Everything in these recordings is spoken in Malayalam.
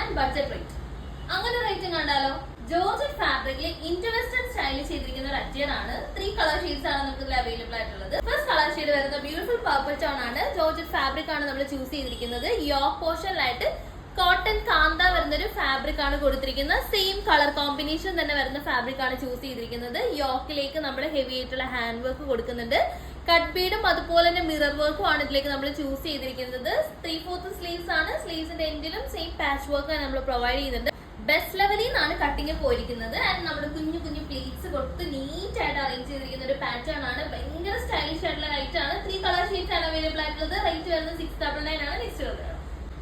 And budget rate. അങ്ങനെ റേറ്റ് കണ്ടാലോ? ജോർജറ്റ് ഫാബ്രിക്കിൽ ഇന്റർവെസ്റ്റേൺ സ്റ്റൈലിൽ ചെയ്തിരിക്കുന്ന ഒരു അറ്റിയർ ആണ്. 3 കളർ ഷെയ്ഡ്സ് ആണ് നമുക്ക് ഇതിൽ അവൈലബിൾ ആയിട്ടുള്ളത്. ഫസ്റ്റ് കളർ ഷെയ്ഡ് വരുന്ന ബ്യൂട്ടിഫുൾ പർപ്പിൾ ടോൺ ആണ്. ജോർജറ്റ് ഫാബ്രിക് ആണ് നമ്മൾ ചൂസ് ചെയ്തിരിക്കുന്നത്. യോക്ക് പോർഷനിലായിട്ട് കോട്ടൺ കാന്ത വരുന്ന ഒരു ഫാബ്രിക് ആണ് കൊടുത്തിരിക്കുന്നത്. സെയിം കളർ കോമ്പിനേഷൻ തന്നെ വരുന്ന ഫാബ്രിക് ആണ് ചൂസ് ചെയ്തിരിക്കുന്നത്. യോക്കിലേക്ക് നമ്മൾ ഹെവി ആയിട്ടുള്ള ഹാൻഡ് വർക്ക് കൊടുക്കുന്നുണ്ട്. കട്ട് ബീഡും അതുപോലെ തന്നെ മിറർ വർക്കും ആണ് ഇതിലേക്ക് നമ്മൾ ചൂസ് ചെയ്തിരിക്കുന്നത്. 3/4 സ്ലീവ്സ് ആണ്. സ്ലീവ്സിന്റെ എൻഡിലും സെയിം പാച്ച് വർക്ക് ആണ് നമ്മൾ പ്രൊവൈഡ് ചെയ്യുന്നുണ്ട്. ബെസ്റ്റ് ലെവലിൽ നിന്നാണ് കട്ടിങ് പോയിരിക്കുന്നത്. ആൻഡ് നമ്മുടെ കുഞ്ഞു കുഞ്ഞു പ്ലീറ്റ്സ് കൊടുത്ത് നീറ്റ് ആയിട്ട് അറേഞ്ച് ചെയ്തിരിക്കുന്ന ഒരു പാറ്റേൺ ആണ്. ഭയങ്കര സ്റ്റൈലിഷ് ആയിട്ടുള്ള റൈറ്റ് ആണ്. 3 കളർ ഷെയ്ഡ്സ് ആണ് അവൈലബിൾ ആയിട്ടുള്ളത്. റേറ്റ് വരുന്നത് 699 ആണ്.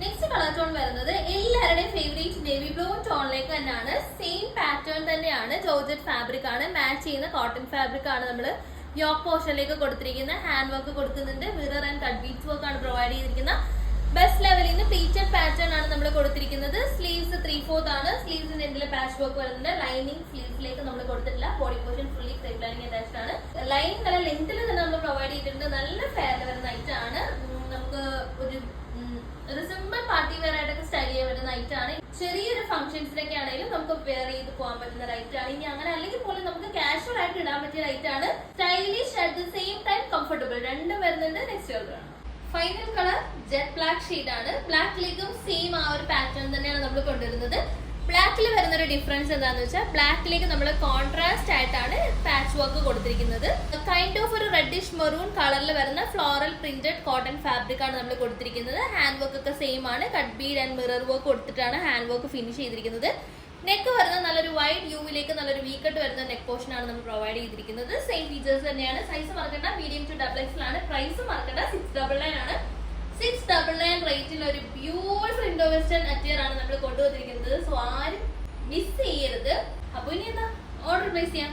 നെക്സ്റ്റ് കളർ ടോൺ വരുന്നത് എല്ലാവരുടെയും ഫേവറേറ്റ് നേവി ബ്ലൂ ടോണിലേക്ക് തന്നെയാണ്. സെയിം പാറ്റേൺ തന്നെയാണ്. ജോർജറ്റ് ഫാബ്രിക് ആണ്. മാച്ച് ചെയ്യുന്ന കോട്ടൺ ഫാബ്രിക് ആണ് നമ്മൾ യോക്ക് പോർഷനിലേക്ക് കൊടുത്തിരിക്കുന്ന. ഹാൻഡ് വർക്ക് കൊടുക്കുന്നുണ്ട്. Mirror and cut beads work ആണ് പ്രൊവൈഡ് ചെയ്തിരിക്കുന്നത്. ബെസ്റ്റ് ലെവലിൽ നിന്ന് പ്ലീറ്റഡ് പാറ്റേൺ ആണ് നമ്മൾ കൊടുത്തിരിക്കുന്നത്. സ്ലീവ്സ് 3/4 ആണ്. സ്ലീവ്സിന്റെ എന്തെങ്കിലും പാച്ച് വർക്ക് വരുന്നുണ്ട്. ലൈനിങ് സ്ലീവ്സിലേക്ക് നമ്മൾ കൊടുത്തിട്ടില്ല. Body portion fully crepe lining attached ആണ്. ലൈൻ നല്ല ലെങ്ത്തിൽ തന്നെ നമ്മൾ പ്രൊവൈഡ് ചെയ്തിട്ടുണ്ട്. നല്ല ഫെയർ വരുന്ന ഐറ്റം ആണ്. നമുക്ക് ഒരു സിമ്പിൾ പാർട്ടി വെയർ ആയിട്ടൊക്കെ സ്റ്റൈൽ ചെയ്യാൻ പറ്റുന്ന ഐറ്റം ആണ്. ചെറിയൊരു ഫംഗ്ഷൻസിലൊക്കെ ആണെങ്കിലും നമുക്ക് വെയർ ചെയ്ത് പോകാൻ പറ്റുന്ന ഐറ്റം ആണ്. ഇനി അങ്ങനെ അല്ലെങ്കിൽ പോലും നമുക്ക് കാഷ്വൽ ആയിട്ട് ഇടാൻ പറ്റിയ ഐറ്റം ആണ്. Stylish at the same time comfortable രണ്ടും വരുന്നുണ്ട്. നെക്സ്റ്റ് കളർ ആണ്. Final colour jet black shade ആണ്. ബ്ലാക്കിലേക്കും സെയിം ആ ഒരു പാറ്റേൺ തന്നെയാണ് നമ്മൾ കൊണ്ടുവരുന്നത്. ബ്ലാക്കിൽ വരുന്ന ഒരു ഡിഫറൻസ് എന്താണെന്ന് വെച്ചാൽ ബ്ലാക്കിലേക്ക് നമ്മൾ കോൺട്രാസ്റ്റ് ആയിട്ടാണ് പാച്ച് വർക്ക് കൊടുത്തിരിക്കുന്നത്. കൈൻഡ് ഓഫ് ഒരു റെഡിഷ് മെറൂൺ കളറിൽ വരുന്ന ഫ്ലോറൽ പ്രിന്റഡ് കോട്ടൺ ഫാബ്രിക് ആണ് നമ്മൾ കൊടുത്തിരിക്കുന്നത്. ഹാൻഡ് വർക്ക് ഒക്കെ സെയിം ആണ്. Cut Bede and mirror work കൊടുത്തിട്ടാണ് ഹാൻഡ് വർക്ക് ഫിനിഷ് ചെയ്തിരിക്കുന്നത്. നെക്ക് വരുന്ന നല്ലൊരു വൈഡ് യൂവിലേക്ക് നല്ലൊരു വി കട്ട് വരുന്ന നെക്ക് പോർഷൻ ആണ് നമ്മൾ പ്രൊവൈഡ് ചെയ്തിരിക്കുന്നത്. സെയിം ഫീച്ചേഴ്സ് തന്നെയാണ്. സൈസ് മറക്കണ്ട, മീഡിയം ടു XXL ആണ്. പ്രൈസ് മറക്കണ്ട, 699 ആണ്. 699 റേറ്റിൽ ഒരു ബ്യൂട്ടിഫുൾ ഇൻഡോ വെസ്റ്റേൺ അറ്റിയർ ആണ് നമ്മൾ കൊണ്ടുവന്നിരിക്കുന്നത്. സോ ആരും മിസ് ചെയ്യരുത്. അപ്പൊ ഇനി എന്താ ഓർഡർ പ്ലേസ് ചെയ്യാം.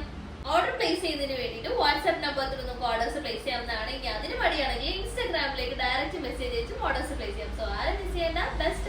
ഓർഡർ പ്ലേസ് ചെയ്യുന്നതിന് വേണ്ടിയിട്ട് വാട്സ്ആപ്പ് നമ്പറിൽ നമുക്ക് ഓർഡേഴ്സ് പ്ലേസ് ചെയ്യാവുന്നതാണ്. ഇനി അതിന് മടിയാണെങ്കിൽ ഇൻസ്റ്റാഗ്രാമിലേക്ക് ഡയറക്റ്റ് മെസ്സേജ് അയച്ചും ഓർഡേഴ്സ് പ്ലേസ് ചെയ്യാം. സോ ആരും മിസ് ചെയ്യേണ്ട. ബെസ്റ്റ്